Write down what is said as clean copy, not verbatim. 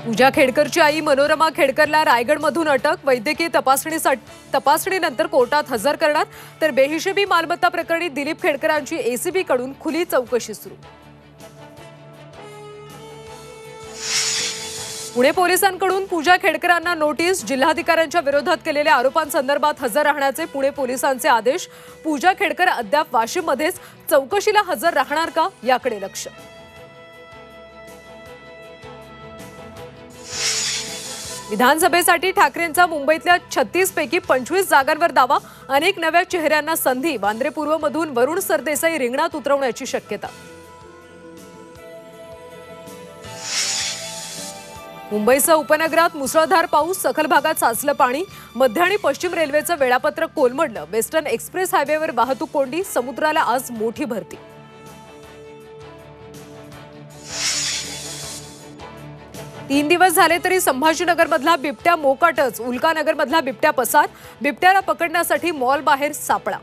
पूजा खेडकरची आई मनोरमा खेडकरला रायगडमधून अटक। वैद्यकीय तपासणीनंतर कोर्टात हजर करणार। तर बेहिशेबी मालमत्ता प्रकरणी दिलीप खेडकरांची एसीबी कडून खुली चौकशी सुरू। पुणे पोलिसांकडून पूजा खेडकरांना नोटीस। जिल्हाधिकाऱ्यांच्या विरोधात केलेल्या आरोपांसंदर्भात हजर राहण्याचे पुणे पोलिसांचे आदेश। पूजा खेडकर अद्याप वाशीमध्येच चौकशीला हजर राहणार का याकडे लक्ष। विधानसभेसाठी ठाकरेंचा मुंबईतल्या 36 पैकी 25 जागांवर दावा। अनेक नव्या चेहऱ्यांना संधी। वांद्रे पूर्वमधून वरुण सरदेसाई रिंगणात उतरवण्याची शक्यता। मुंबईसह उपनगरात मुसळधार पाऊस। सखल भागात साचलं पाणी। मध्य आणि पश्चिम रेल्वेचं वेळापत्रक कोलमडलं। वेस्टर्न एक्सप्रेस हायवेवर वाहतूक कोंडी। समुद्राला आज मोठी भरती। 3 दिवस झाले तरी संभाजीनगरमधला बिबट्या मोकाटच। उल्कानगरमधला बिबट्या पसार। बिबट्याला पकडण्यासाठी मॉल बाहेर सापळा।